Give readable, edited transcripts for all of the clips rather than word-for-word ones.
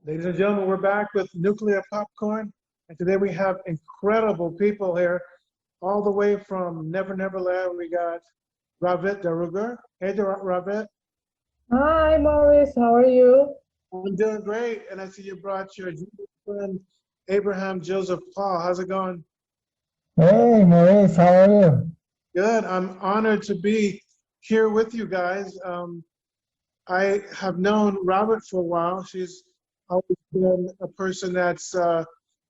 Ladies and gentlemen, we're back with Nuclear Popcorn, and today we have incredible people here, all the way from Never Never Land. We got Ravit Darougar. Hey, Ravit. Hi, Maurice. How are you? I'm doing great, and I see you brought your Jewish friend Abraham Joseph Paul. How's it going? Hey, Maurice, how are you? Good. I'm honored to be here with you guys. I have known Robert for a while. She's always been a person that's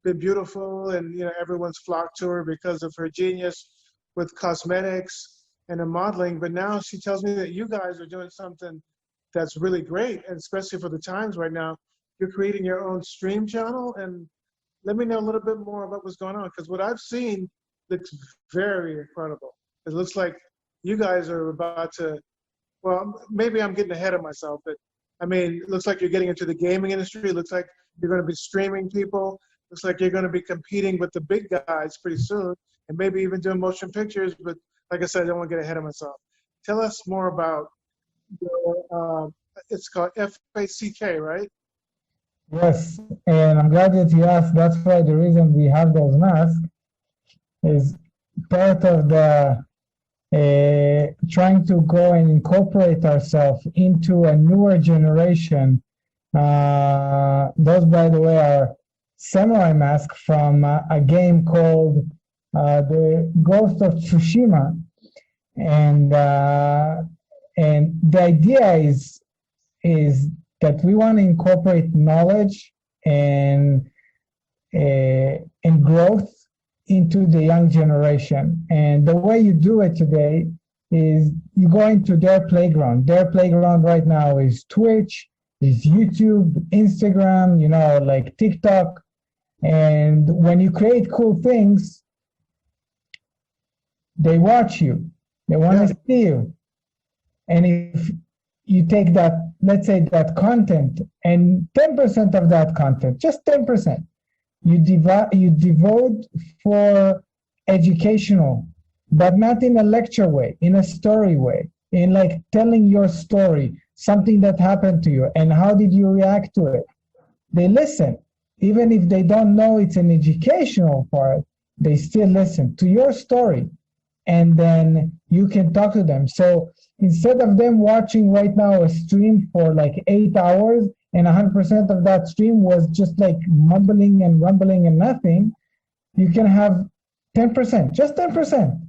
been beautiful, and everyone's flocked to her because of her genius with cosmetics and in modeling. But now she tells me that you guys are doing something that's really great, and especially for the times right now. You're creating your own stream channel, and let me know a little bit more about what's going on, because what I've seen looks very incredible. It looks like you guys are about to, well, maybe I'm getting ahead of myself, but I mean, it looks like you're getting into the gaming industry. It looks like you're going to be streaming people. Looks like you're going to be competing with the big guys pretty soon, and maybe even doing motion pictures. But like I said, I don't want to get ahead of myself. Tell us more about your, it's called FACK, right? Yes, and I'm glad that you asked. That's why the reason we have those masks is part of the trying to go and incorporate ourselves into a newer generation. Those, by the way, are samurai masks from a game called the Ghost of Tsushima, and the idea is that we want to incorporate knowledge and growth into the young generation. And the way you do it today is you go into their playground. Their playground right now is Twitch, is YouTube, Instagram, like TikTok. And when you create cool things, they watch you. They want to see you. And if you take that, let's say that content, and 10% of that content, just 10%, you devote for educational, but not in a lecture way, in a story way, in like telling your story, something that happened to you, and how did you react to it. They listen. Even if they don't know it's an educational part, they still listen to your story, and then you can talk to them. So instead of them watching right now a stream for like 8 hours, and 100% of that stream was just like mumbling and rumbling and nothing, you can have 10%, just 10%,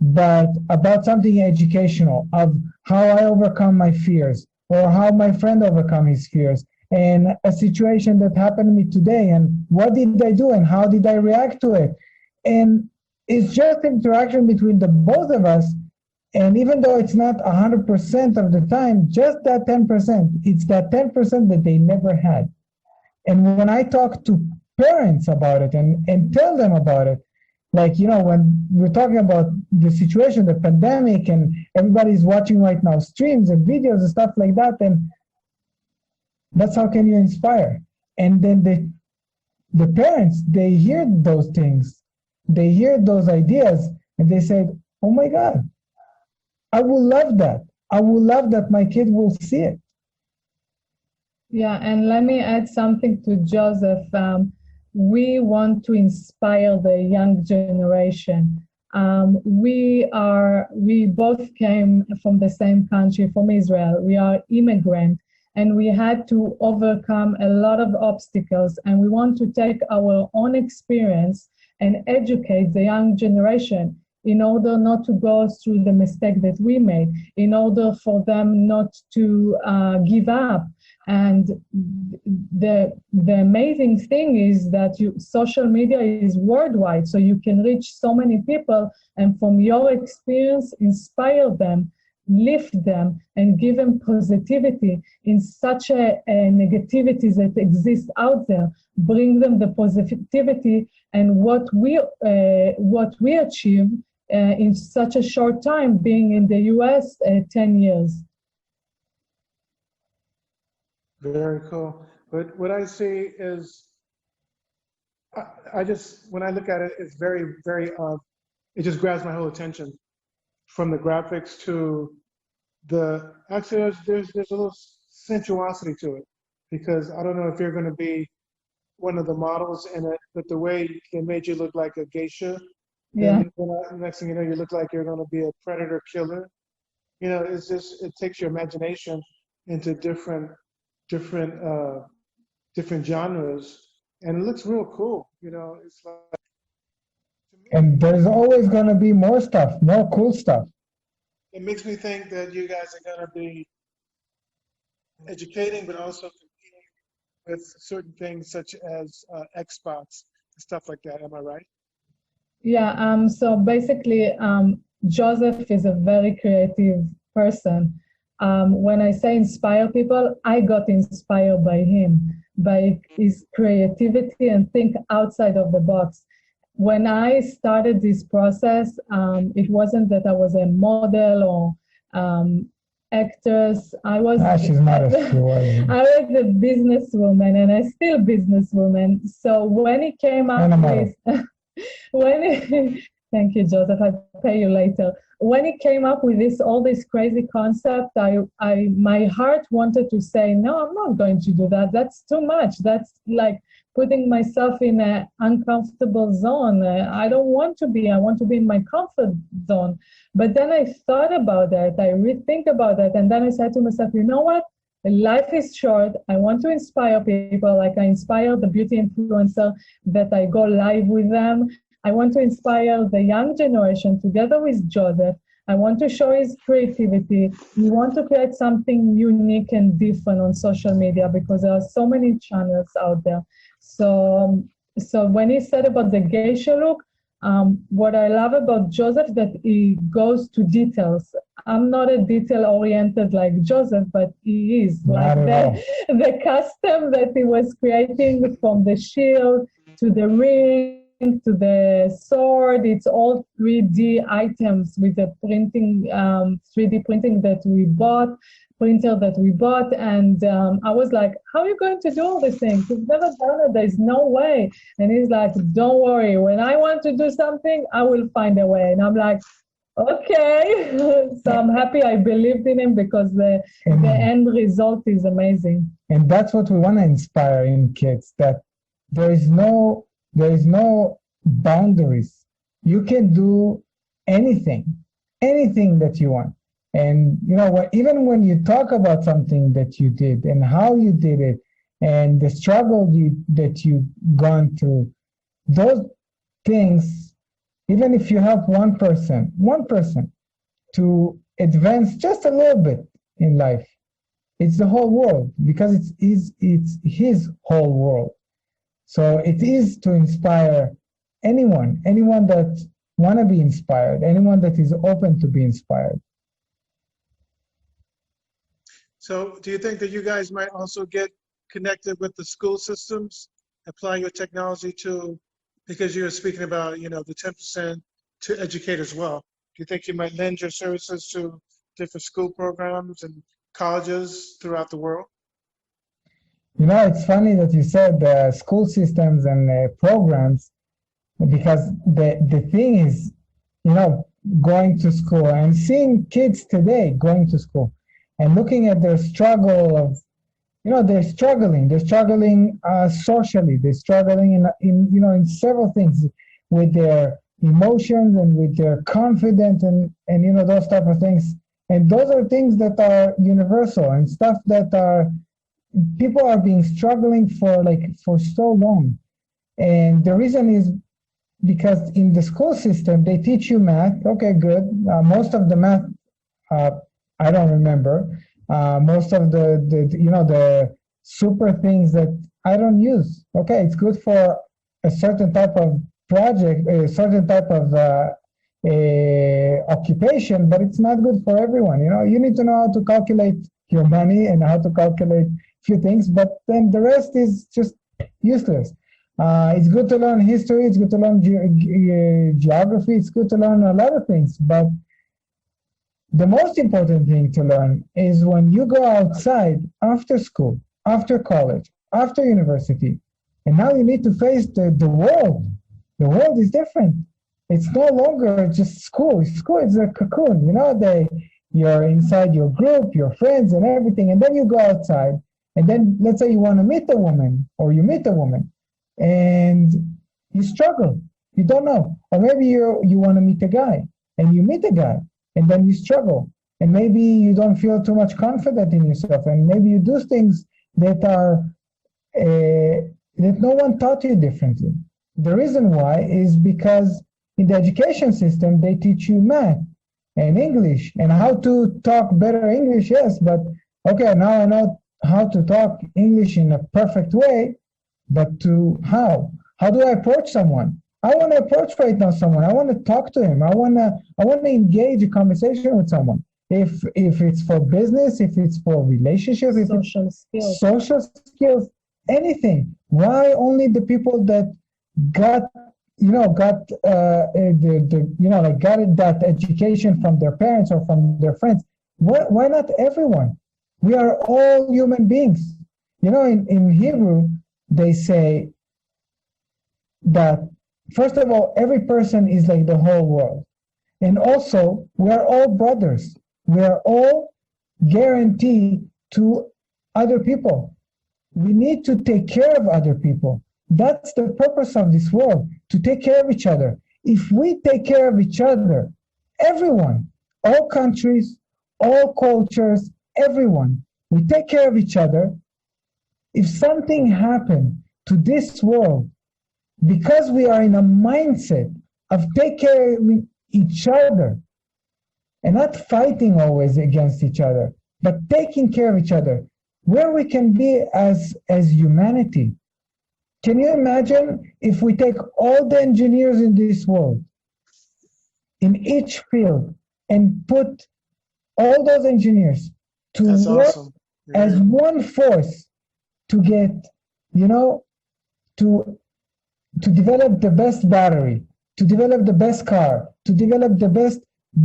but about something educational, of how I overcome my fears, or how my friend overcome his fears, and a situation that happened to me today, and what did I do, and how did I react to it. And it's just interaction between the both of us. And even though it's not 100% of the time, just that 10%, it's that 10% that they never had. And when I talk to parents about it and tell them about it, like, when we're talking about the situation, the pandemic, and everybody's watching right now streams and videos and stuff like that, and that's how can you inspire. And then the parents, they hear those things, they hear those ideas, and they say, oh my God, I will love that. I will love that my kid will see it. Yeah, and let me add something to Joseph. We want to inspire the young generation. We both came from the same country, from Israel. We are immigrants, and we had to overcome a lot of obstacles, and we want to take our own experience and educate the young generation, in order not to go through the mistake that we made, in order for them not to give up. And the amazing thing is that social media is worldwide, so you can reach so many people, and from your experience, inspire them, lift them, and give them positivity in such a negativity that exists out there. Bring them the positivity, and what we achieve in such a short time, being in the US 10 years. Very cool. But what I see is, I just, when I look at it, it's very, very, it just grabs my whole attention, from the graphics to actually there's a little sensuosity to it. because I don't know if you're going to be one of the models in it, but the way they made you look like a geisha, Yeah. then next thing you know, you look like you're going to be a predator killer. You know, it's just, it takes your imagination into different genres, and it looks real cool. You know, it's like, to me, And there's always going to be more stuff, more cool stuff. it makes me think that you guys are going to be educating, but also competing with certain things such as Xbox and stuff like that. Am I right? Yeah, so basically, Joseph is a very creative person. When I say inspire people, I got inspired by him, by his creativity and think outside of the box. When I started this process, it wasn't that I was a model or actress. I was She's not a steward. I was a businesswoman, and I still businesswoman. So when he came up with thank you, Joseph, I'll pay you later. When he came up with all this crazy concept, my heart wanted to say, no, I'm not going to do that. That's too much. That's like putting myself in an uncomfortable zone. I don't want to be. I want to be in my comfort zone. But then I thought about that. I rethink about that. And then I said to myself, you know what? Life is short. I want to inspire people, like I inspire the beauty influencer that I go live with them. I want to inspire the young generation together with Joseph. I want to show his creativity. We want to create something unique and different on social media because there are so many channels out there. So when he said about the geisha look, what I love about Joseph that he goes to details. I'm not a detail-oriented like Joseph, but he is. Like the custom that he was creating, from the shield to the ring to the sword, it's all 3D items with the printing, 3D printing that we bought, printer that we bought. And I was like, how are you going to do all these things? You've never done it. There's no way. And he's like, don't worry. When I want to do something, I will find a way. And I'm like, okay. So I'm happy I believed in him because the end result is amazing. And that's what we want to inspire in kids, that there is no boundaries. You can do anything that you want. And you know, even when you talk about something that you did and how you did it and the struggle that you've gone through, those things, even if you help one person to advance just a little bit in life, it's the whole world, because it's his whole world. So it is to inspire anyone that want to be inspired, anyone that is open to be inspired. So do you think that you guys might also get connected with the school systems, apply your technology to, because you were speaking about, you know, the 10% to educate as well. Do you think you might lend your services to different school programs and colleges throughout the world? You know, it's funny that you said school systems and programs, because the thing is, you know, going to school and seeing kids today going to school and looking at their struggle of, you know, they're struggling socially, they're struggling in several things with their emotions and with their confidence and you know, those type of things. And those are things that are universal and stuff that are, people are being struggling for so long. And the reason is because in the school system, they teach you math. Okay, good. Most of the math, I don't remember. Most of the super things that I don't use. Okay, it's good for a certain type of project, a certain type of occupation, but it's not good for everyone. You know, you need to know how to calculate your money and how to calculate few things, but then the rest is just useless. It's good to learn history, it's good to learn geography, it's good to learn a lot of things, but the most important thing to learn is when you go outside after school, after college, after university, and now you need to face the world. The world is different. It's no longer just school. School is a cocoon, you know, you're inside your group, your friends and everything, and then you go outside And then let's say you want to meet a woman, or you meet a woman, and you struggle. You don't know. Or maybe you want to meet a guy, and you meet a guy, and then you struggle. And maybe you don't feel too much confident in yourself, and maybe you do things that are that no one taught you differently. The reason why is because in the education system they teach you math and English and how to talk better English. Yes, but okay, now I know how to talk English in a perfect way, but to how? How do I approach someone? I want to approach right now someone. I want to talk to him. I want to engage a conversation with someone. If it's for business, if it's for relationship, if it's social skills, anything. Why only the people that got that education from their parents or from their friends? Why not everyone? We are all human beings. In Hebrew, they say that, first of all, every person is like the whole world. And also, we are all brothers. We are all guaranteed to other people. We need to take care of other people. That's the purpose of this world, to take care of each other. If we take care of each other, everyone, all countries, all cultures, everyone, we take care of each other. If something happened to this world, because we are in a mindset of take care of each other, and not fighting always against each other, but taking care of each other, where we can be as humanity. Can you imagine if we take all the engineers in this world, in each field, and put all those engineers to That's work awesome. as one force to get, to develop the best battery, to develop the best car, to develop the best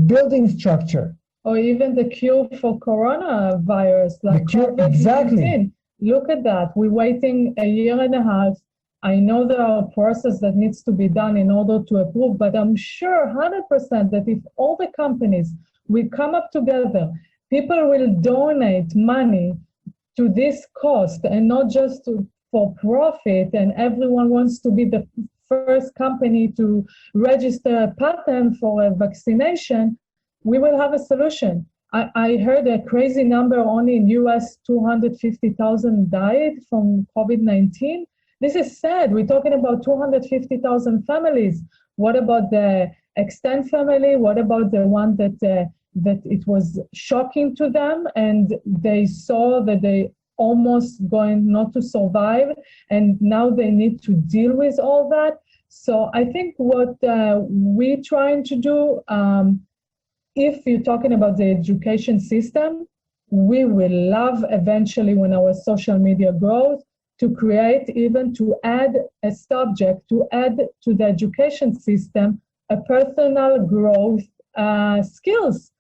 building structure. Or even the cure for coronavirus, like COVID-19. Exactly. Look at that. We're waiting a year and a half. I know there are processes that needs to be done in order to approve, but I'm sure 100% that if all the companies will come up together, people will donate money to this cost and not just for profit, and everyone wants to be the first company to register a patent for a vaccination, we will have a solution. I heard a crazy number, only in US 250,000 died from COVID-19. This is sad. We're talking about 250,000 families. What about the extended family? What about the one that it was shocking to them and they saw that they almost going not to survive, and now they need to deal with all that. So I think what we're trying to do, if you're talking about the education system, we will love eventually when our social media grows to create, even to add a subject, to add to the education system a personal growth skills.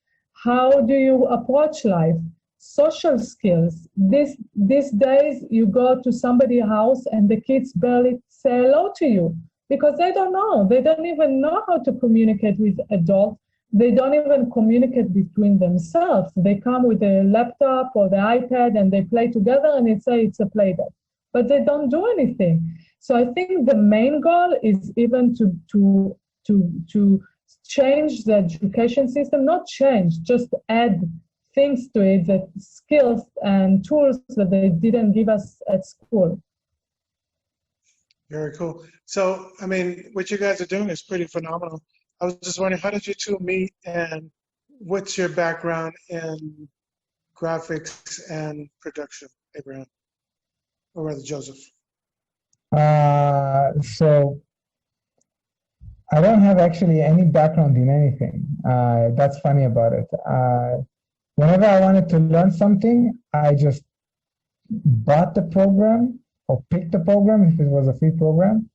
How do you approach life? Social skills. These days, you go to somebody's house and the kids barely say hello to you because they don't know. They don't even know how to communicate with adults. They don't even communicate between themselves. They come with a laptop or the iPad and they play together and they say it's a play date, but they don't do anything. So I think the main goal is even to change the education system, not change, just add things to it, that skills and tools that they didn't give us at school. Very cool. So, I mean, what you guys are doing is pretty phenomenal. I was just wondering, how did you two meet, and what's your background in graphics and production, Abraham? Or rather, Joseph? So I don't have actually any background in anything. That's funny about it. Whenever I wanted to learn something, I just bought the program or picked the program if it was a free program,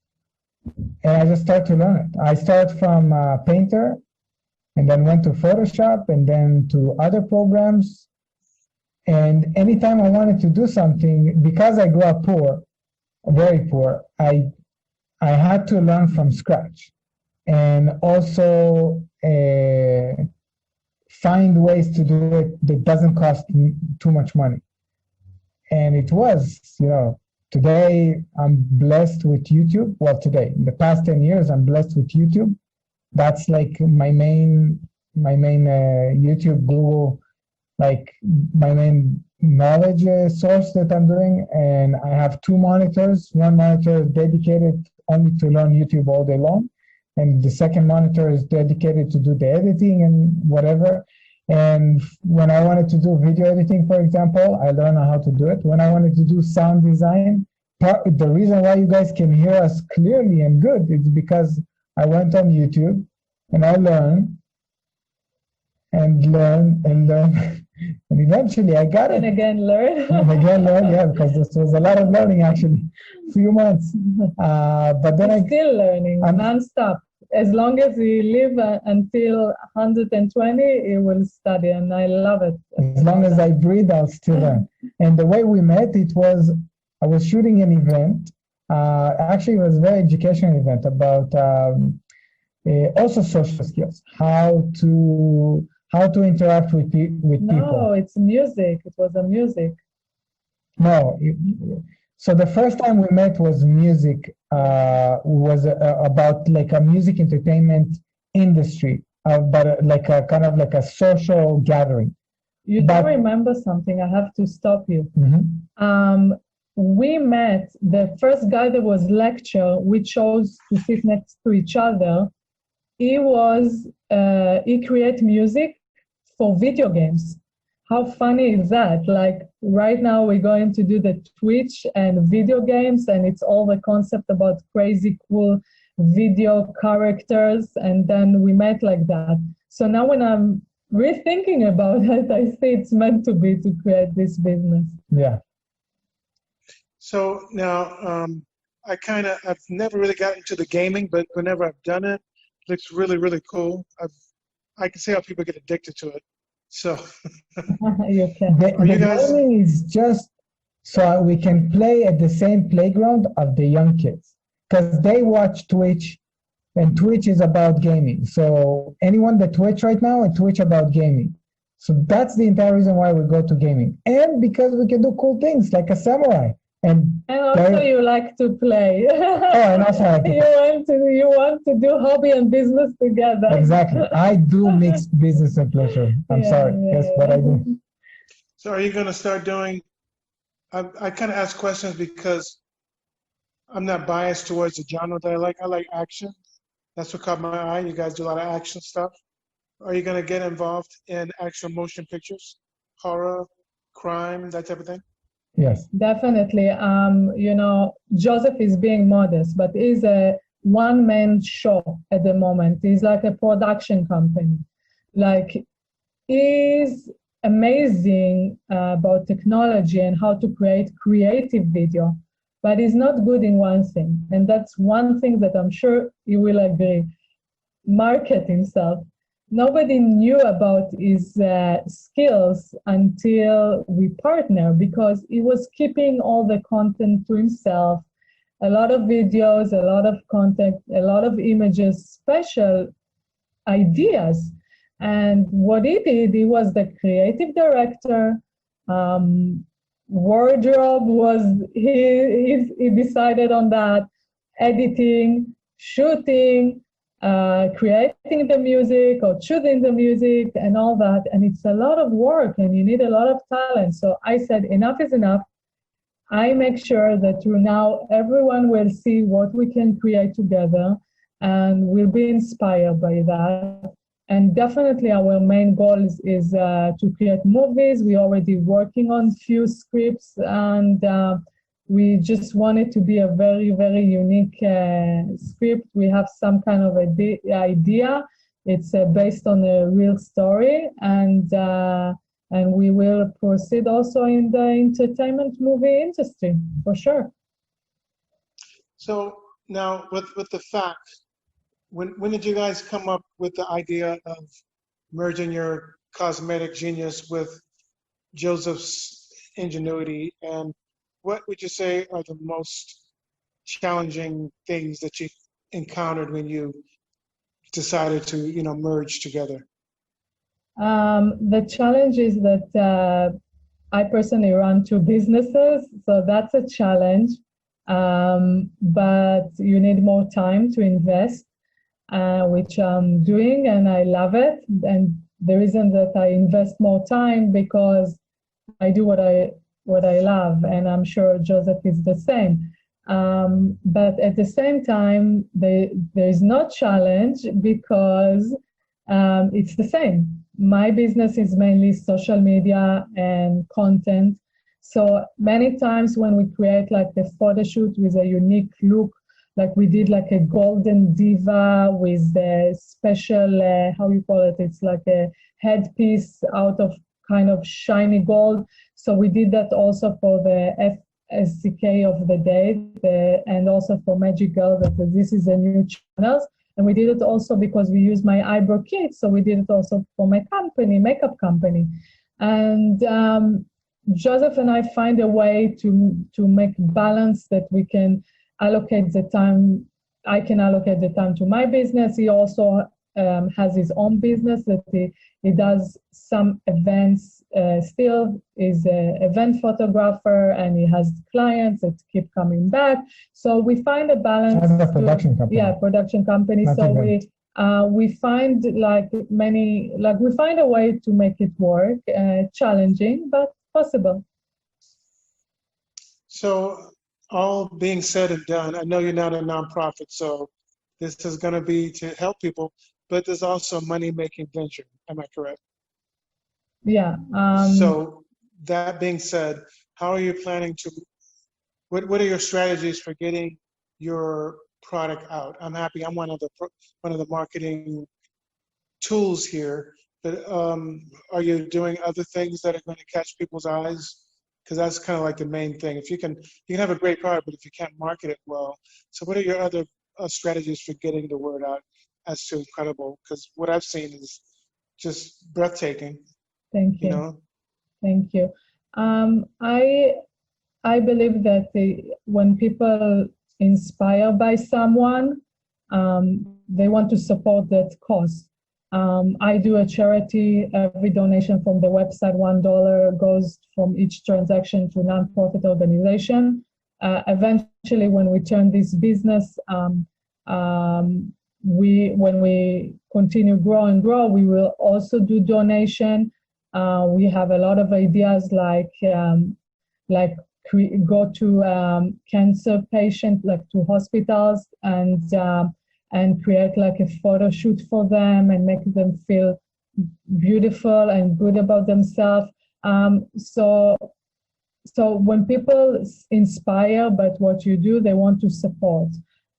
and I just started to learn it. I started from Painter, and then went to Photoshop, and then to other programs. And anytime I wanted to do something, because I grew up poor, very poor, I had to learn from scratch, and also find ways to do it that doesn't cost too much money. And it was, today I'm blessed with YouTube. Well, today, in the past 10 years, I'm blessed with YouTube. That's like my main YouTube, Google, like my main knowledge source that I'm doing. And I have two monitors. One monitor is dedicated only to learn YouTube all day long. And the second monitor is dedicated to do the editing and whatever. And when I wanted to do video editing, for example, I learned how to do it. When I wanted to do sound design, the reason why you guys can hear us clearly and good is because I went on YouTube and I learned and learned and learned. And eventually I got it. And again learn. And again learn, yeah, because this was a lot of learning actually, few months. But then I'm still learning, non-stop. As long as we live until 120, it will study, and I love it. As long as I breathe, I'll still learn. And the way we met, I was shooting an event. Actually, it was a very educational event about also social skills, how to interact with people. No, it's music. It was a music. No. So the first time we met was music, was about like a music entertainment industry, but like a kind of like a social gathering. You don't remember something, I have to stop you. Mm-hmm. We met, the first guy that was lecture, we chose to sit next to each other. He create music for video games. How funny is that? Like right now we're going to do the Twitch and video games, and it's all the concept about crazy cool video characters, and then we met like that. So now when I'm rethinking about it, I see it's meant to be to create this business. Yeah. So now I've never really gotten into the gaming, but whenever I've done it, it looks really, really cool. I can see how people get addicted to it. So You can. The gaming is just so we can play at the same playground of the young kids, because they watch Twitch, and Twitch is about gaming. So anyone that Twitch right now, and Twitch about gaming. So that's the entire reason why we go to gaming, and because we can do cool things like a samurai. And also you like to play. And also I like to you want to do hobby and business together. Exactly. I do mix business and pleasure. I'm sorry. Yes, but I do. So are you going to start doing, I kind of ask questions because I'm not biased towards the genre that I like. I like action. That's what caught my eye. You guys do a lot of action stuff. Are you going to get involved in actual motion pictures, horror, crime, that type of thing? Yes. Definitely. Joseph is being modest, but he's a one-man show at the moment. He's like a production company. Like, he's amazing about technology and how to create creative video, but he's not good in one thing. And that's one thing that I'm sure he will agree. Market himself. Nobody knew about his skills until we partnered, because he was keeping all the content to himself. A lot of videos, a lot of content, a lot of images, special ideas. And what he did, he was the creative director. Wardrobe was, he decided on that. Editing, shooting, creating the music or choosing the music and all that. And it's a lot of work and you need a lot of talent. So I said, enough is enough. I make sure that through now everyone will see what we can create together and will be inspired by that. And definitely our main goal is to create movies. We're already working on few scripts, and we just want it to be a very, very unique script. We have some kind of idea. It's based on a real story, and we will proceed also in the entertainment movie industry, for sure. So now with the fact, when did you guys come up with the idea of merging your cosmetic genius with Joseph's ingenuity, and what would you say are the most challenging things that you encountered when you decided to, merge together? The challenge is that I personally run two businesses, so that's a challenge. But you need more time to invest, which I'm doing, and I love it. And the reason that I invest more time because I do what I love, and I'm sure Joseph is the same. But at the same time, there is no challenge because it's the same. My business is mainly social media and content. So many times when we create like a photo shoot with a unique look, like we did like a golden diva with the special, how you call it? It's like a headpiece out of kind of shiny gold. So we did that also for the FSCK of the day, and also for Magic Girl, that this is a new channel. And we did it also because we use my eyebrow kit. So we did it also for my company, makeup company. And Joseph and I find a way to make balance that we can allocate the time. I can allocate the time to my business. He also has his own business that he does some events. Still is an event photographer, and he has clients that keep coming back. So we find a balance. As a production company. Yeah, production company. Not so event. we find we find a way to make it work. Challenging, but possible. So all being said and done, I know you're not a nonprofit, so this is going to be to help people, but there's also a money-making venture. Am I correct? Yeah. So that being said, how are you planning to, what are your strategies for getting your product out? I'm happy I'm one of the marketing tools here, but are you doing other things that are going to catch people's eyes? Because that's kind of like the main thing. If you can have a great product, but if you can't market it well, so what are your other strategies for getting the word out as to incredible? Because what I've seen is just breathtaking. Thank you. You know? Thank you. I believe that when people inspired by someone, they want to support that cause. I do a charity. Every donation from the website, $1 goes from each transaction to a nonprofit organization. Eventually, when we turn this business, when we continue grow, we will also do donation. We have a lot of ideas like go to cancer patients, like to hospitals, and create like a photo shoot for them and make them feel beautiful and good about themselves. So when people inspire by what you do, they want to support.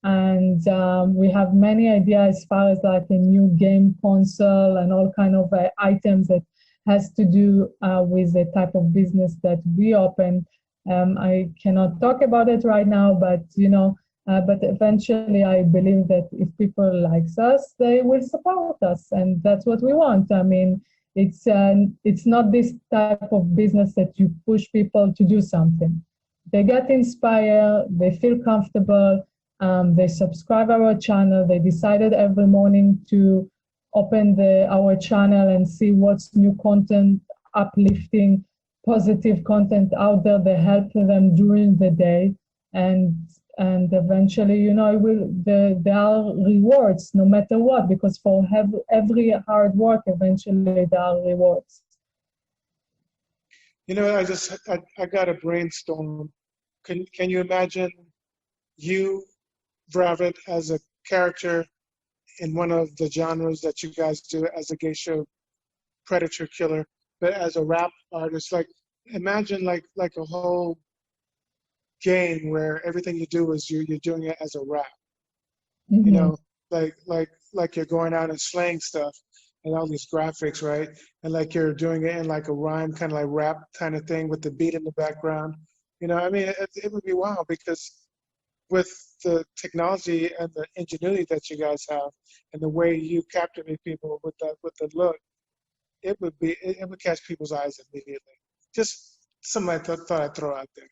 And we have many ideas as far as like a new game console and all kind of items that has to do with the type of business that we open. I cannot talk about it right now, but but eventually I believe that if people like us, they will support us, and that's what we want. I mean, it's not this type of business that you push people to do something. They get inspired, they feel comfortable, they subscribe our channel, they decided every morning to open our channel and see what's new content, uplifting, positive content out there that help them during the day. And eventually, there are rewards no matter what, because for every hard work, eventually there are rewards. I got a brainstorm. Can you imagine you, Ravit, as a character in one of the genres that you guys do as a geisha predator killer, but as a rap artist? Like, imagine like a whole game where everything you do is you're doing it as a rap. Mm-hmm. Like you're going out and slaying stuff and all these graphics, right? And like you're doing it in like a rhyme, kind of like rap kind of thing with the beat in the background. I mean, it would be wild, because with the technology and the ingenuity that you guys have and the way you captivate people with the look, it would catch people's eyes immediately. Just something I thought I'd throw out there.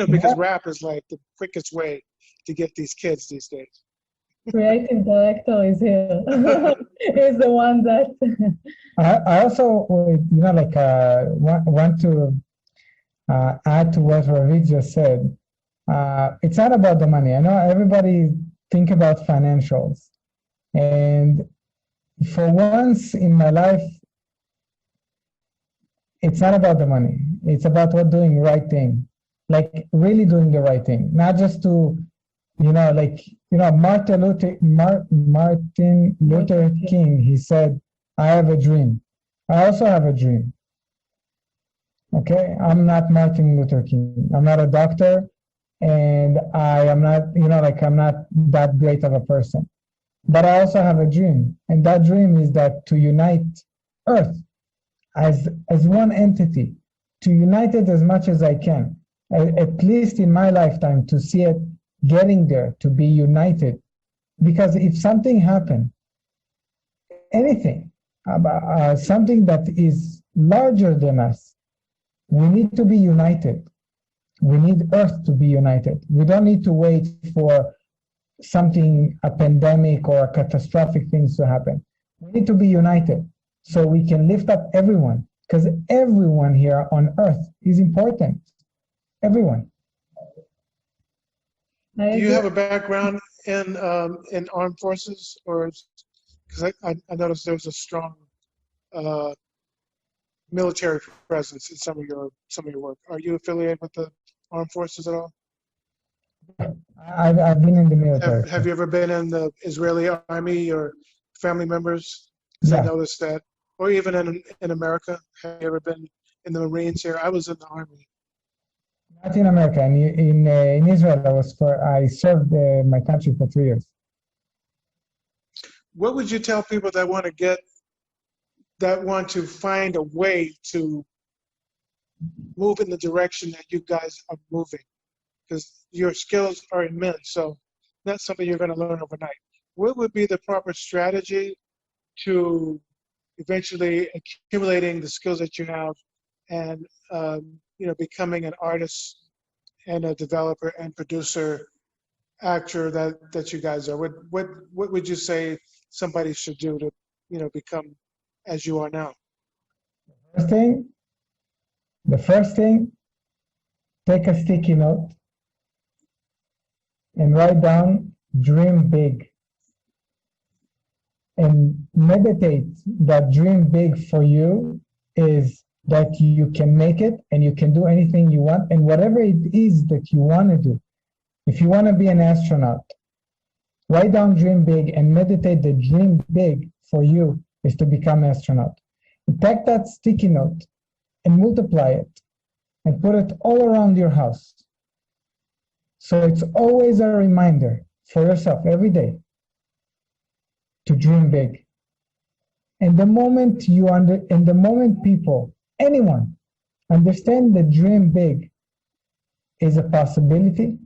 Because rap is like the quickest way to get these kids these days. Creative director is here. He's the one that. I also, want to add to what Ravit just said, it's not about the money. I know everybody think about financials, and for once in my life, it's not about the money. It's about what doing the right thing, like really doing the right thing, not just to, Martin Luther King. He said, "I have a dream." I also have a dream. Okay, I'm not Martin Luther King. I'm not a doctor, and I am not, I'm not that great of a person. But I also have a dream, and that dream is that to unite Earth as one entity, to unite it as much as I can, at least in my lifetime, to see it getting there, to be united. Because if something happened, anything, something that is larger than us, we need to be united. We need Earth to be united. We don't need to wait for something, a pandemic or a catastrophic things to happen. We need to be united so we can lift up everyone, because everyone here on Earth is important. Everyone. Do you have a background in armed forces, or because I noticed there was a strong military presence in some of your work? Are you affiliated with the armed forces at all? I've been in the military. Have you ever been in the Israeli army or family members? Because I noticed that, or even in America. Have you ever been in the Marines here? I was in the army. Not in America. In Israel, I served my country for 3 years. What would you tell people that want to find a way to move in the direction that you guys are moving? Because your skills are immense, so that's something you're going to learn overnight. What would be the proper strategy to eventually accumulating the skills that you have and becoming an artist and a developer and producer, actor that you guys are? What would you say somebody should do to become as you are now? The first thing, take a sticky note and write down dream big, and meditate that dream big for you is that you can make it and you can do anything you want, and whatever it is that you want to do. If you want to be an astronaut, write down dream big and meditate the dream big for you is to become an astronaut. Take that sticky note and multiply it and put it all around your house. So it's always a reminder for yourself every day to dream big. And the moment people, anyone, understand that dream big is a possibility,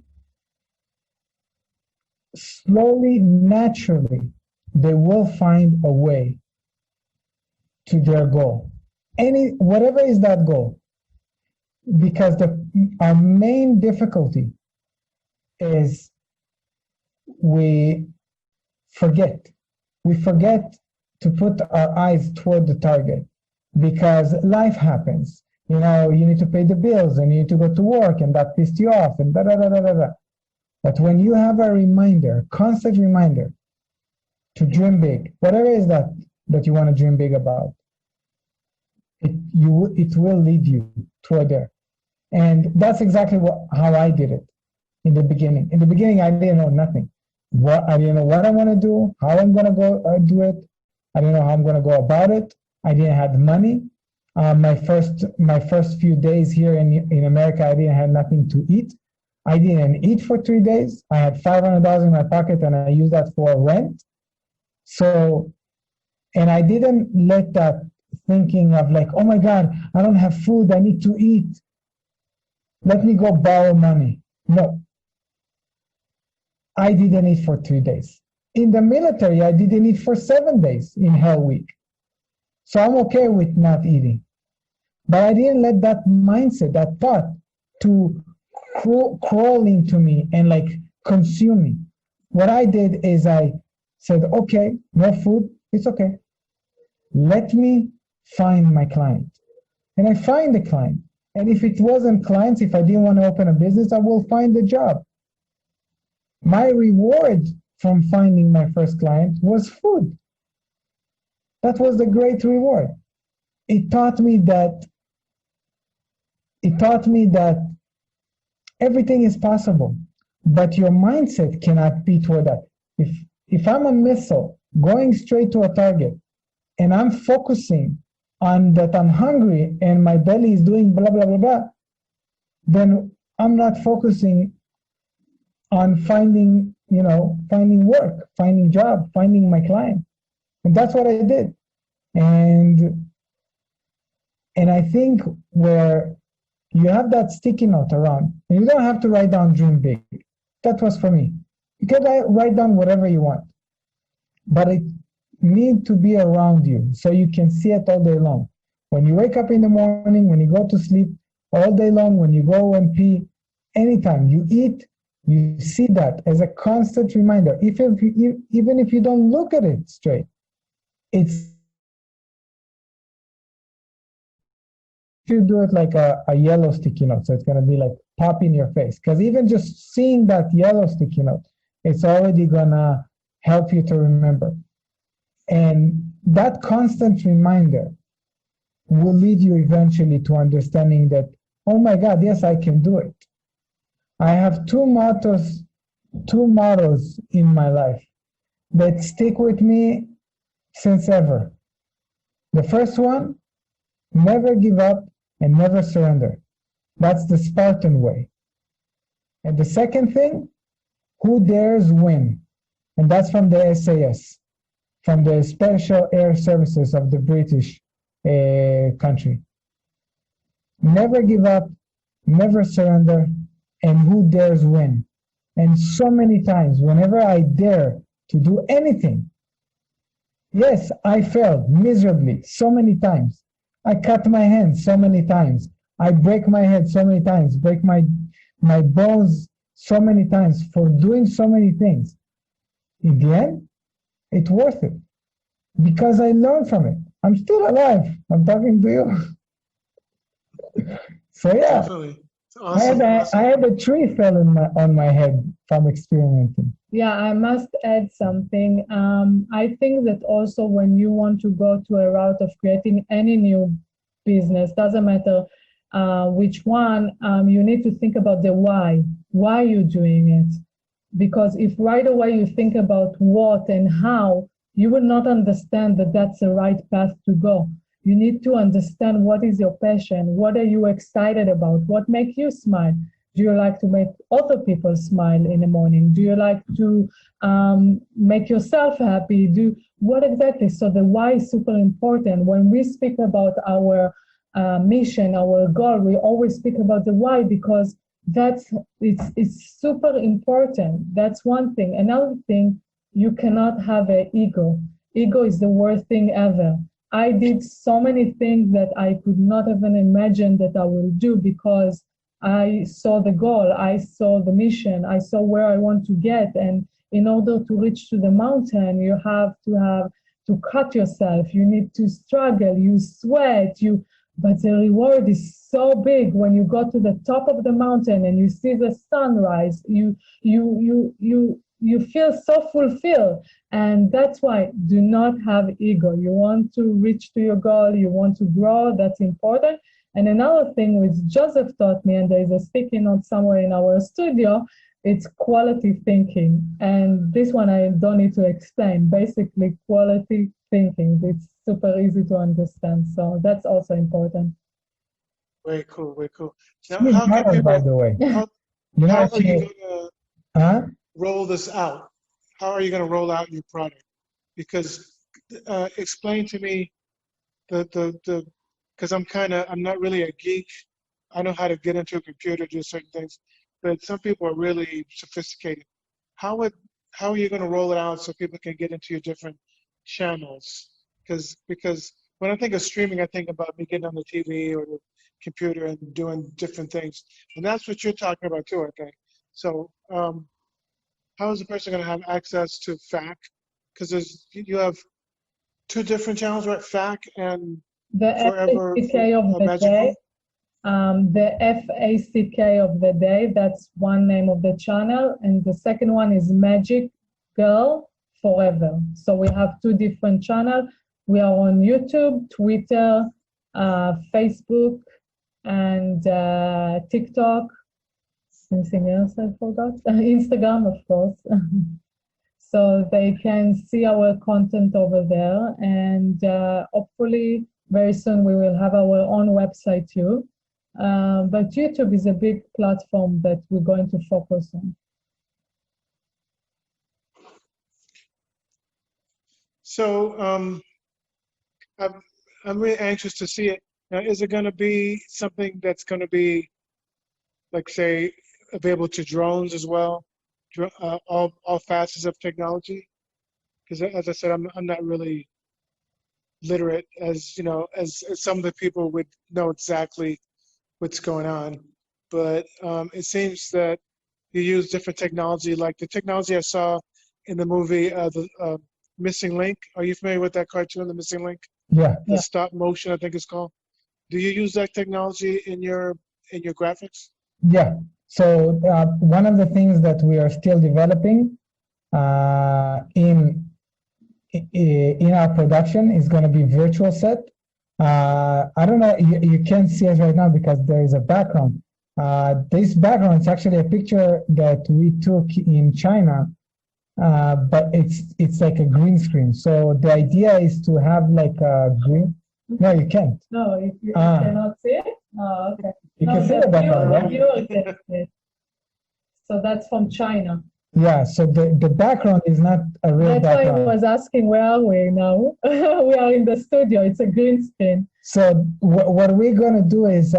slowly, naturally, they will find a way to their goal. Whatever is that goal. Because our main difficulty is we forget to put our eyes toward the target, because life happens. You need to pay the bills and you need to go to work, and that pissed you off, and da da da da da da. But when you have a reminder, constant reminder to dream big, whatever is that you want to dream big about, it will lead you toward there. And that's exactly how I did it in the beginning. In the beginning, I didn't know nothing. I didn't know what I want to do, how I'm going to go do it. I didn't know how I'm going to go about it. I didn't have money. My first few days here in America, I didn't have nothing to eat. I didn't eat for 3 days. I had $500 in my pocket, and I used that for rent. So, and I didn't let that thinking of like, oh my God, I don't have food, I need to eat, let me go borrow money. No. I didn't eat for 3 days. In the military, I didn't eat for 7 days in Hell Week. So I'm okay with not eating. But I didn't let that mindset, that thought, to crawl into me and like consume me. What I did is I said, okay, no food, it's okay. Let me find my client. And I find the client. And if it wasn't clients, if I didn't want to open a business, I will find a job. My reward from finding my first client was food. That was the great reward. It taught me that everything is possible, but your mindset cannot be toward that. If I'm a missile going straight to a target and I'm focusing on that I'm hungry and my belly is doing blah, blah, blah, blah, then I'm not focusing on finding work, finding job, finding my client. And that's what I did. And I think where you have that sticky note around, and you don't have to write down dream big. That was for me. You can write down whatever you want, but it needs to be around you so you can see it all day long. When you wake up in the morning, when you go to sleep, all day long, when you go and pee, anytime you eat, you see that as a constant reminder. Even if you don't look at it straight, it's you do it like a yellow sticky note, so it's going to be like pop in your face. Because even just seeing that yellow sticky note, it's already going to help you to remember. And that constant reminder will lead you eventually to understanding that, oh my God, yes, I can do it. I have two mottos in my life that stick with me since ever. The first one, never give up and never surrender. That's the Spartan way. And the second thing, who dares win? And that's from the SAS, from the Special Air Services of the British country. Never give up, never surrender, and who dares win? And so many times, whenever I dare to do anything, yes, I failed miserably so many times. I cut my hand so many times. I break my head so many times, break my bones so many times for doing so many things. In the end, it's worth it because I learned from it. I'm still alive. I'm talking to you. So yeah, Definitely. Awesome. I had a tree fell on my head from experimenting. Yeah, I must add something. I think that also when you want to go to a route of creating any new business, doesn't matter which one, you need to think about the why you're doing it. Because if right away you think about what and how, you will not understand that that's the right path to go. You need to understand what is your passion, what are you excited about, what makes you smile. Do you like to make other people smile in the morning? Do you like to make yourself happy? What exactly? So the why is super important. When we speak about our mission, our goal, we always speak about the why because it's super important. That's one thing. Another thing, you cannot have an ego. Ego is the worst thing ever. I did so many things that I could not even imagine that I will do because I saw the goal, I saw the mission, I saw where I want to get. And in order to reach to the mountain, you have to cut yourself. You need to struggle, you sweat, but the reward is so big when you go to the top of the mountain and you see the sunrise. You feel so fulfilled. And that's why do not have ego. You want to reach to your goal, you want to grow, that's important. And another thing which Joseph taught me, and there is a sticky note somewhere in our studio, it's quality thinking. And this one I don't need to explain. Basically, quality thinking. It's super easy to understand. So that's also important. Very cool, very cool. Now, Sweet how can matter, people, by the way. how You know, are you actually, going to huh? roll this out? How are you going to roll out your product? Because explain to me because I'm not really a geek. I know how to get into a computer, do certain things, but some people are really sophisticated. How are you going to roll it out so people can get into your different channels? Because when I think of streaming, I think about me getting on the TV or the computer and doing different things, and that's what you're talking about too, I think. So how is the person going to have access to FAQ? Because you have two different channels, right? FAQ and The Forever FAQ of the Magical. day. the FACK of the day. That's one name of the channel. And the second one is Magic Girl Forever. So we have two different channels. We are on YouTube, Twitter, Facebook, and TikTok. Anything else I forgot? Instagram, of course. So they can see our content over there. And hopefully very soon we will have our own website too. But YouTube is a big platform that we're going to focus on. So I'm really anxious to see it. Now, is it going to be something that's going to be, like, say, available to drones as well? All facets of technology? Because, as I said, I'm not really literate as, you know, as some of the people would know exactly what's going on. But it seems that you use different technology, like the technology I saw in the movie, the Missing Link. Are you familiar with that cartoon, The Missing Link? Yeah. The stop motion, I think it's called. Do you use that technology in your graphics? Yeah. So one of the things that we are still developing in our production is going to be virtual set. I don't know, you can't see us right now because there is a background. This background is actually a picture that we took in China, but it's like a green screen. So the idea is to have like a green. No, you can't. No, you cannot see it? Oh, okay. You can see the background, right? So that's from China. Yeah, so the background is not a real That's background. why I was asking, where are we now? We are in the studio. It's a green screen. So what we're going to do is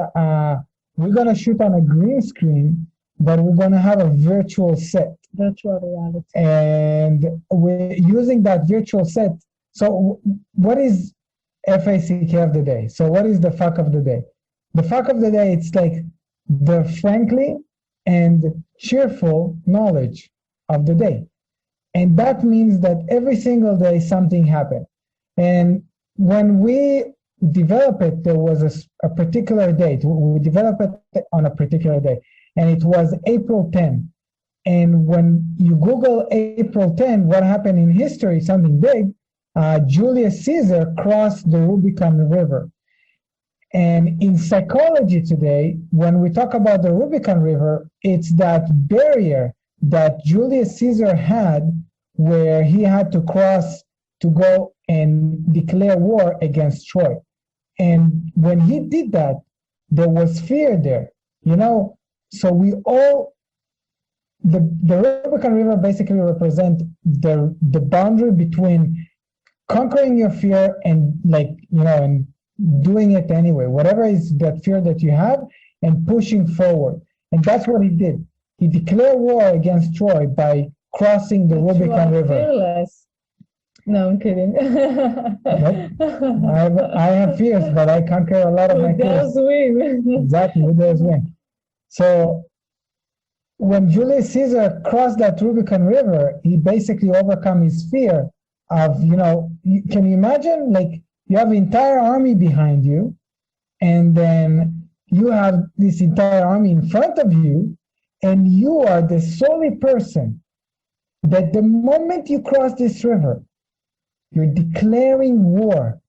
we're going to shoot on a green screen, but we're going to have a virtual set. Virtual reality. And we're using that virtual set. So what is FACK of the day? So what is the fuck of the day? The fuck of the day, it's like the frankly and cheerful knowledge of the day. And that means that every single day something happened. And when we developed it, there was a particular date. We developed it on a particular day, and it was April 10. And when you Google April 10, what happened in history, something big, Julius Caesar crossed the Rubicon River. And in psychology today, when we talk about the Rubicon River, it's that barrier that Julius Caesar had where he had to cross to go and declare war against Troy. And when he did that, there was fear there, you know? So we all, the Rubicon River basically represent the boundary between conquering your fear and, like, you know, and doing it anyway, whatever is that fear that you have, and pushing forward. And that's what he did. He declared war against Troy by crossing the Rubicon River. Fearless. No, I'm kidding. Nope. I have fears, but I conquer a lot of my fears. Exactly, who dares win. So when Julius Caesar crossed that Rubicon River, he basically overcome his fear of, you know, can you imagine, like, you have an entire army behind you, and then you have this entire army in front of you, and you are the solely person that the moment you cross this river, you're declaring war,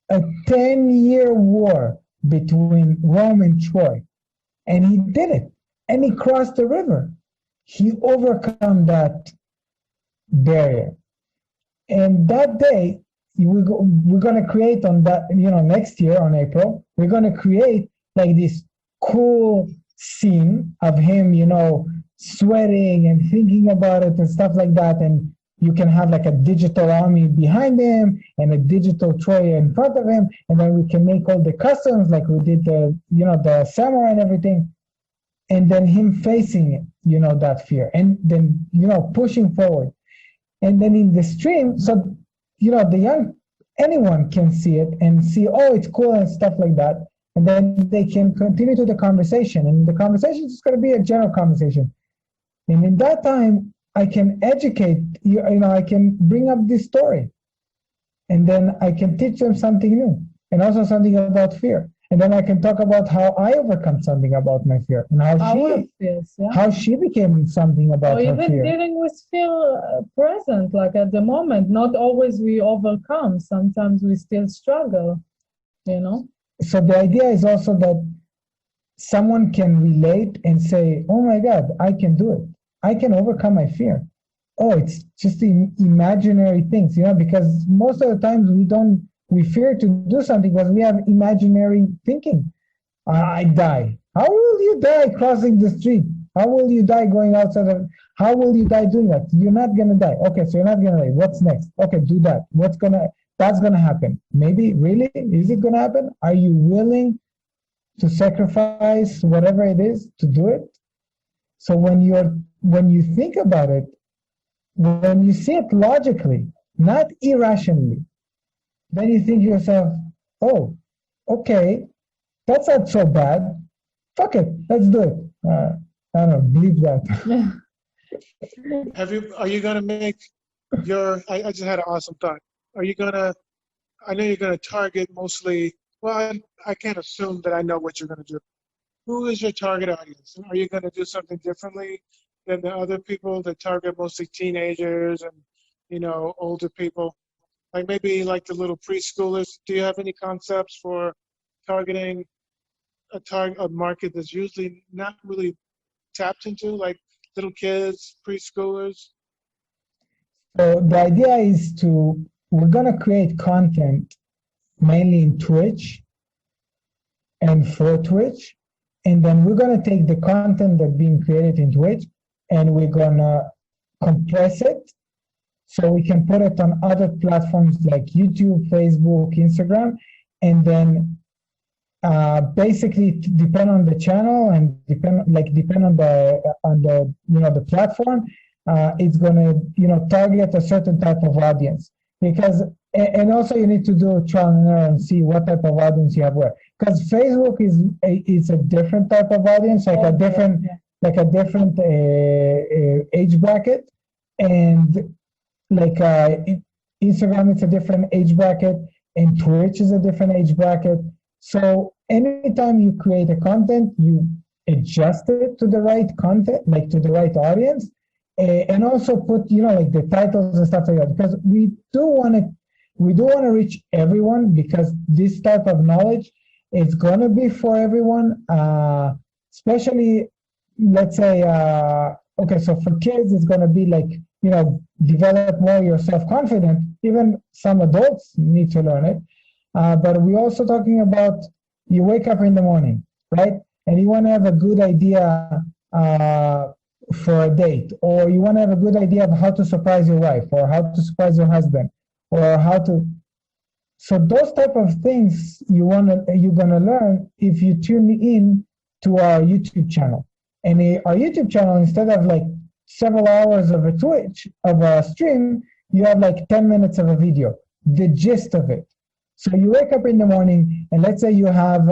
a 10-year war between Rome and Troy. And he did it, and he crossed the river. He overcome that barrier. And that day, we're going to create on that, you know, next year on April, we're going to create like this cool scene of him, you know, sweating and thinking about it and stuff like that. And you can have like a digital army behind him and a digital Troy in front of him. And then we can make all the customs like we did the, you know, the samurai and everything. And then him facing it, you know, that fear, and then, you know, pushing forward. And then in the stream, so, you know, anyone can see it and see, oh, it's cool and stuff like that. And then they can continue to the conversation. And the conversation is going to be a general conversation. And in that time, I can educate, you know, I can bring up this story. And then I can teach them something new and also something about fear. And then I can talk about how I overcome something about my fear and Our fears, yeah. how she became something about Or her even fear. dealing with fear present, like at the moment. Not always we overcome. Sometimes we still struggle, you know? So the idea is also that someone can relate and say, oh my God, I can do it. I can overcome my fear. Oh, it's just imaginary things, because most of the times we fear to do something because we have imaginary thinking. I die. How will you die crossing the street? How will you die going outside of, how will you die doing that? You're not going to die. Okay, so you're not going to die. What's next? Okay, do that. That's going to happen. Maybe, really? Is it going to happen? Are you willing to sacrifice whatever it is to do it? So when you think about it, when you see it logically, not irrationally, then you think to yourself, oh, okay, that's not so bad. Fuck it, let's do it. I don't know, believe that. Are you gonna make I just had an awesome thought. I know you're gonna target mostly, well, I can't assume that I know what you're gonna do. Who is your target audience? Are you gonna do something differently than the other people that target mostly teenagers and, older people? Like maybe like the little preschoolers. Do you have any concepts for targeting a market that's usually not really tapped into, like little kids, preschoolers? So the idea is we're going to create content mainly in Twitch and for Twitch. And then we're going to take the content that's being created in Twitch and we're going to compress it so we can put it on other platforms like YouTube, Facebook, Instagram, and then basically depend on the channel and depend on the platform. It's gonna target a certain type of audience and also you need to do trial and error and see what type of audience you have where. Because Facebook is a different type of audience, like a different age bracket, and like Instagram is a different age bracket, and Twitch is a different age bracket. So anytime you create a content, you adjust it to the right content, like to the right audience, and also put like the titles and stuff like that. Because we do want to reach everyone, because this type of knowledge is gonna be for everyone. Especially, let's say, okay, so for kids, it's gonna be like develop more your self-confidence. Even some adults need to learn it. But we're also talking about you wake up in the morning, right? And you want to have a good idea for a date, or you want to have a good idea of how to surprise your wife, or how to surprise your husband, or how to. So those type of things you're gonna learn if you tune in to our YouTube channel. And our YouTube channel, instead of like several hours of a stream, you have like 10 minutes of a video, the gist of it. So you wake up in the morning, and let's say you have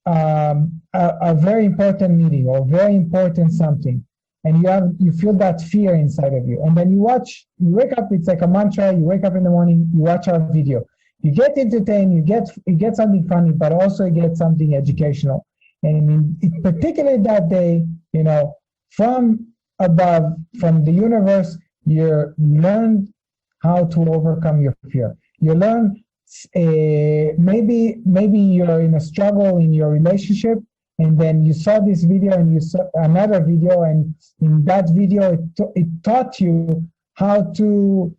a very important meeting or very important something, and you feel that fear inside of you. And then you wake up, it's like a mantra, you wake up in the morning, you watch our video. You get entertained, you get something funny, but also you get something educational. And particularly that day, from above, from the universe, you learn how to overcome your fear. You learn maybe you're in a struggle in your relationship, and then you saw this video and you saw another video, and in that video it taught you how to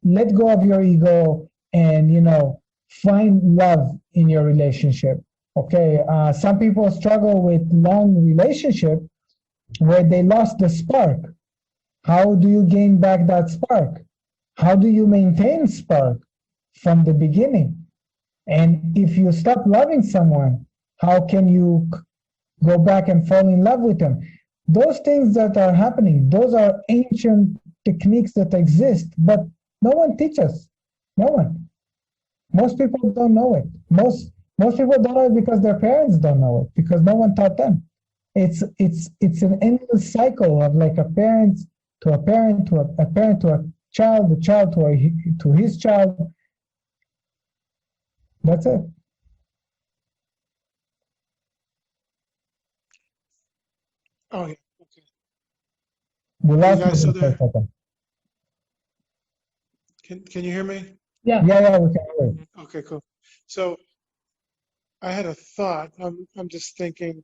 let go of your ego and find love in your relationship. Okay, some people struggle with long relationship where they lost the spark. How do you gain back that spark? How do you maintain spark from the beginning? And if you stop loving someone, how can you go back and fall in love with them? Those things that are happening, those are ancient techniques that exist, but no one teaches. No one. Most people don't know it. Most people don't know it because their parents don't know it, because no one taught them. It's an endless cycle of like a parent to a parent to a parent to a child to his child. That's it. Oh, yeah. Okay. We Are you lost guys still you for a there? second. Can you hear me? Yeah. Yeah, we can hear you. Okay, cool. So I had a thought. I'm just thinking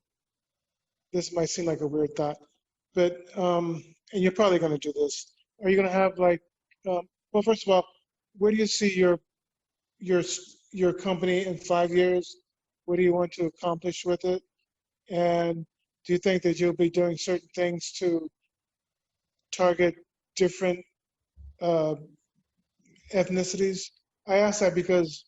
this might seem like a weird thought, but and you're probably going to do this. Are you going to have like, well, first of all, where do you see your your company in 5 years? What do you want to accomplish with it? And do you think that you'll be doing certain things to target different uh, ethnicities? I ask that because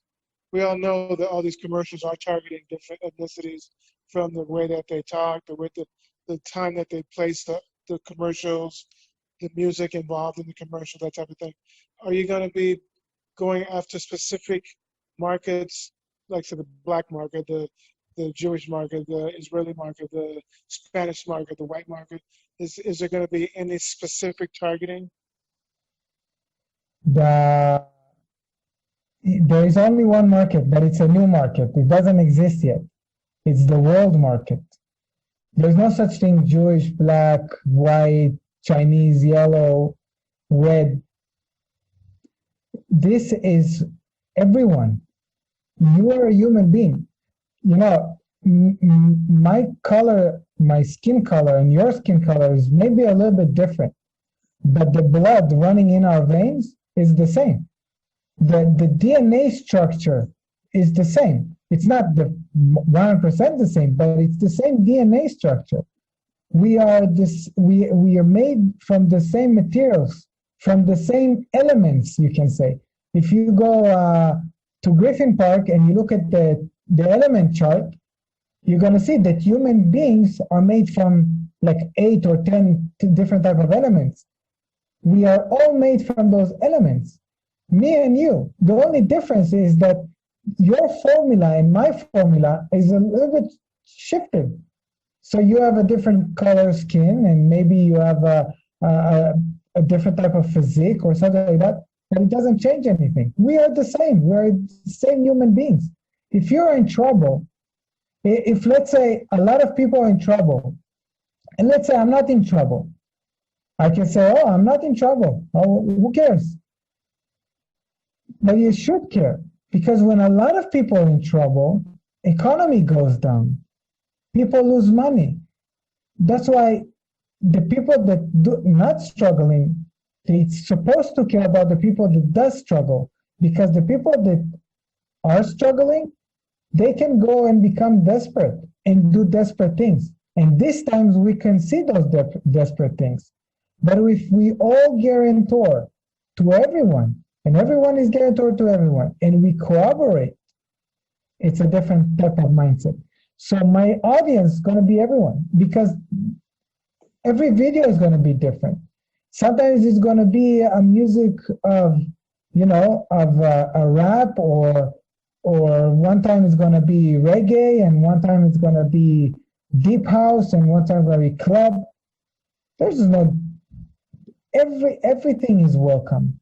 we all know that all these commercials are targeting different ethnicities from the way that they talk, the time that they place the commercials, the music involved in the commercial, that type of thing. Are you going to be going after specific markets, like so the black market, the Jewish market, the Israeli market, the Spanish market, the white market? Is there going to be any specific targeting? There is only one market, but it's a new market. It doesn't exist yet. It's the world market. There's no such thing Jewish, black, white, Chinese, yellow, red. This is everyone. You are a human being. You know, my color, my skin color, and your skin color is maybe a little bit different, but the blood running in our veins is the same. The DNA structure is the same. It's not the 100% the same, but it's the same DNA structure. We are made from the same materials, from the same elements, you can say. If you go to Griffin Park and you look at the element chart, you're going to see that human beings are made from like 8 or 10 different type of elements. We are all made from those elements, me and you. The only difference is that your formula and my formula is a little bit shifted. So you have a different color skin, and maybe you have a different type of physique or something like that, but it doesn't change anything. We are the same. We are the same human beings. If you're in trouble, if let's say a lot of people are in trouble, and let's say I'm not in trouble, I can say, oh, I'm not in trouble. Oh, who cares? But you should care, because when a lot of people are in trouble, economy goes down. People lose money. That's why the people that do not struggling, it's supposed to care about the people that does struggle, because the people that are struggling, they can go and become desperate and do desperate things. And these times we can see those desperate things. But if we all guarantor to everyone, and everyone is guarantor to everyone, and we cooperate, it's a different type of mindset. So my audience is going to be everyone, because every video is going to be different. Sometimes it's going to be a music of, a rap, or one time it's going to be reggae, and one time it's going to be deep house, and one time it's going to be club. There's no, everything is welcome,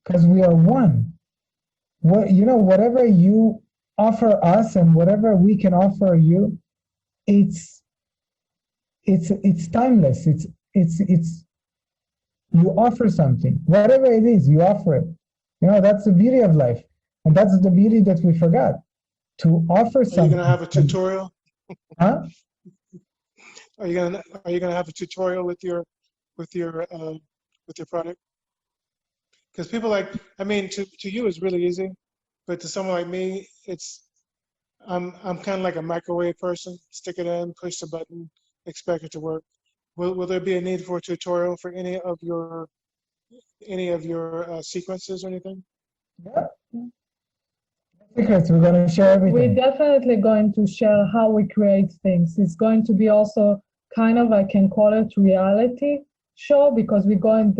because we are one. Whatever you offer us and whatever we can offer you, it's timeless. It's you offer something, whatever it is, you offer it. That's the beauty of life, and that's the beauty that we forgot, to offer something. Are you gonna have a tutorial? Huh? Are you gonna have a tutorial with your product? Because people to you it's really easy, but to someone like me, I'm kind of like a microwave person. Stick it in, push the button, expect it to work. Will there be a need for a tutorial for any of your sequences or anything? Yeah. Secrets, we're going to share everything. We're definitely going to share how we create things. It's going to be also kind of, I can call it, reality show, because we're going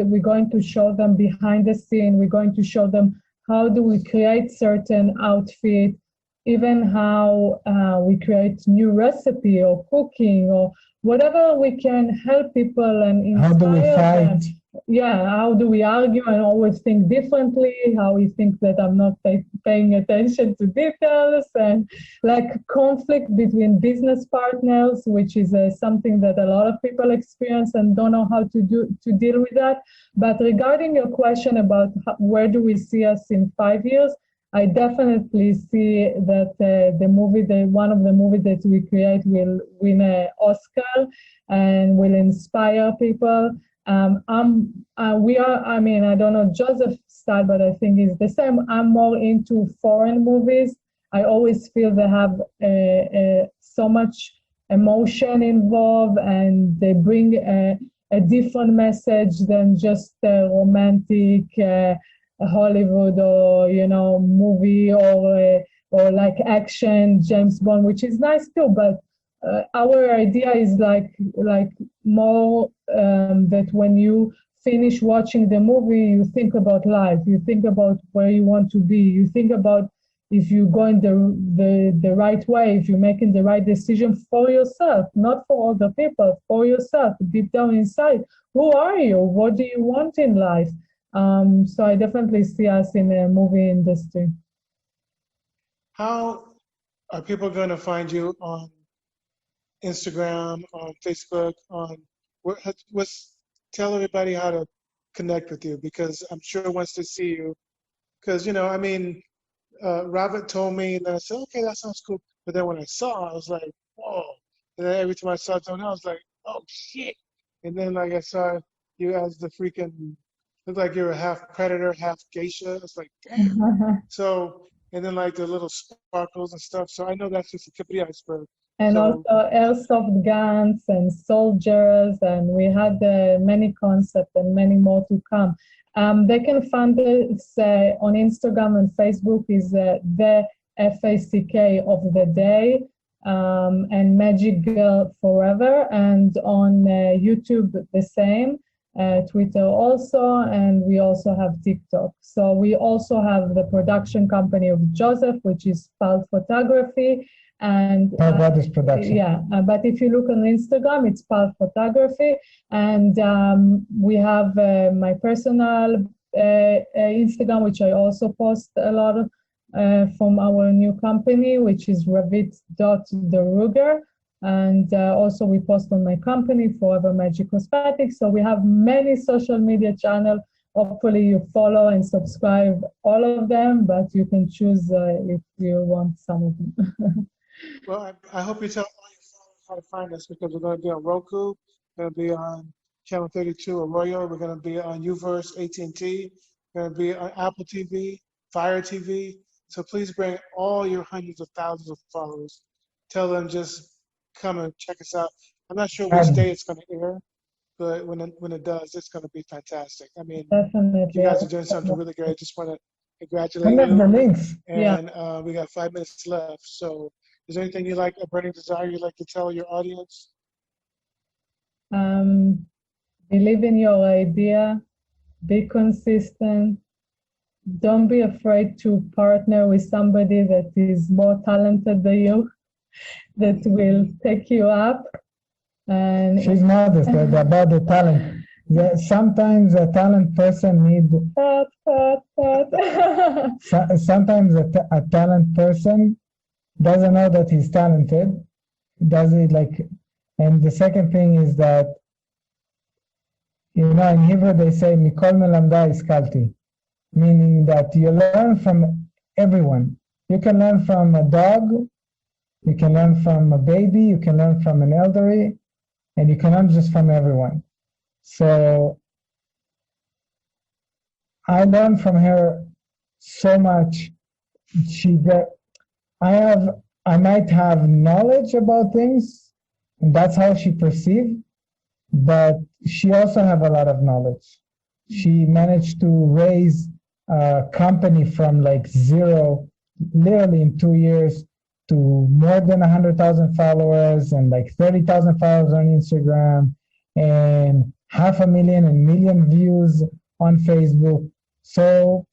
to show them behind the scene. We're going to show them how do we create certain outfit, even how we create new recipe or cooking or whatever we can help people and inspire how do we fight? them. how do we argue and always think differently, how we think that I'm not paying attention to details, and like conflict between business partners, which is something that a lot of people experience and don't know how to deal with that. But regarding your question about where do we see us in 5 years, I definitely see that one of the movies that we create will win an Oscar and will inspire people. I don't know Joseph's style, but I think it's the same. I'm more into foreign movies. I always feel they have so much emotion involved, and they bring a different message than just a romantic Hollywood or movie or like action James Bond, which is nice too. But our idea is like more that when you finish watching the movie, you think about life, you think about where you want to be, you think about if you're going the right way, if you're making the right decision for yourself, not for other people, for yourself, deep down inside. Who are you? What do you want in life? So I definitely see us in the movie industry. How are people going to find you on Instagram, on Facebook, tell everybody how to connect with you, because I'm sure once they see you, because, Ravit told me, and then I said, okay, that sounds cool. But then when I saw, I was like, whoa. And then every time I saw someone else, I was like, oh, shit. And then, like, I saw you as the freaking, looked like you were half predator, half geisha. It's like, damn. So, and then, like, the little sparkles and stuff. So I know that's just the tip of the iceberg. And also airsoft guns and soldiers, and we had many concepts and many more to come. They can find us on Instagram and Facebook is the FACK of the day and Magic Girl Forever, and on YouTube the same, Twitter also, and we also have TikTok. So we also have the production company of Joseph, which is Pulp Photography. And my brother's production. But if you look on Instagram, it's Pulp Photography, and we have my personal Instagram, which I also post a lot of from our new company, which is Ravit.Darougar, and also we post on my company, Forever Magic Cosmetics. So we have many social media channels. Hopefully you follow and subscribe all of them, but you can choose if you want some of them. Well, I hope you tell all your followers how to find us, because we're going to be on Roku, we're going to be on Channel 32 Arroyo, we're going to be on Uverse, AT&T, we're going to be on Apple TV, Fire TV. So please bring all your hundreds of thousands of followers. Tell them just come and check us out. I'm not sure which day it's going to air, but when it does, it's going to be fantastic. I mean, definitely, you guys are doing something really great. I just want to congratulate you. The links. And we got 5 minutes left. So is there anything a burning desire you'd like to tell your audience? Believe in your idea, be consistent. Don't be afraid to partner with somebody that is more talented than you, that will take you up. And she's modest about the talent. Sometimes a talent person needs. Sometimes a talent person doesn't know that he's talented. Does it like? And the second thing is that, in Hebrew they say "Mikol melamdai iskalti," meaning that you learn from everyone. You can learn from a dog, you can learn from a baby, you can learn from an elderly, and you can learn just from everyone. So I learned from her so much. I might have knowledge about things, and that's how she perceived, but she also have a lot of knowledge. She managed to raise a company from like zero, literally in 2 years, to more than 100,000 followers and like 30,000 followers on Instagram and 500,000 and million views on Facebook. So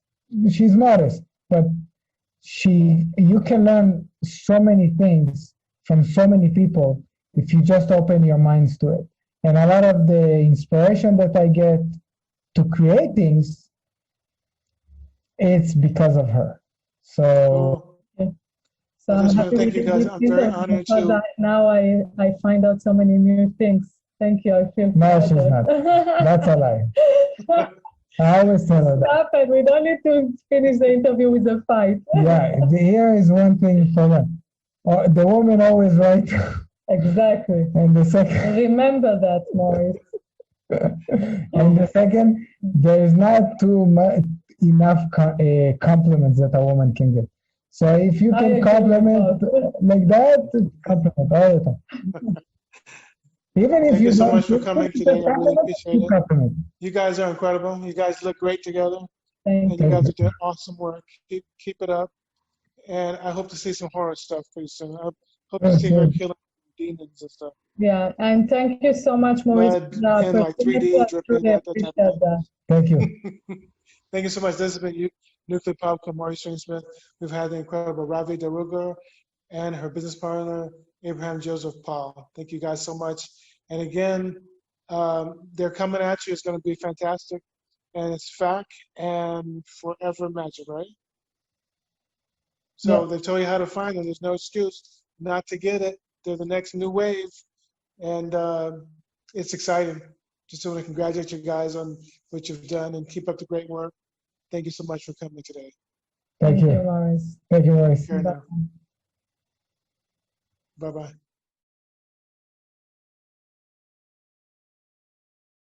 she's modest, but you can learn so many things from so many people if you just open your minds to it. And a lot of the inspiration that I get to create things, it's because of her. So, Cool. So I I'm just want to happy we thank you did guys. this I'm very interview honored because to. now I find out so many new things. Thank you. I feel no, she's flattered. not. That's a lie. I always tell her that. Stop it. We don't need to finish the interview with a fight. Yeah, here is one thing for them. The woman always right. Exactly. And the second, Remember that, Maurice. and the second, there is not too much enough compliments that a woman can get. So if you I can agree compliment with both. like that, compliment all the time. Even if Thank you you so don't much for give coming the today. I really compliment, appreciate you it. compliment. You guys are incredible. You guys look great together, Thank and you you. guys are doing awesome work. Keep it up. And I hope to see some horror stuff pretty soon. I hope to see her Okay. killing demons and stuff. Yeah, and thank you so much, Maurice, for Blood the and like opportunity. 3D I dripping, truly that appreciate type of that. Thank you. thing. Thank you so much. This has been Nuclear Popcorn, Maurice Smith. We've had the incredible Ravit Darougar and her business partner, Abraham Joseph Paul. Thank you guys so much. And again, they're coming at you. It's going to be fantastic. And it's fact and forever magic, right? So Yeah. they've told you how to find them. There's no excuse not to get it. They're the next new wave. And it's exciting. Just want to congratulate you guys on what you've done and keep up the great work. Thank you so much for coming today. Thank you. Maurice. Thank you, Maurice. Care now. Bye-bye.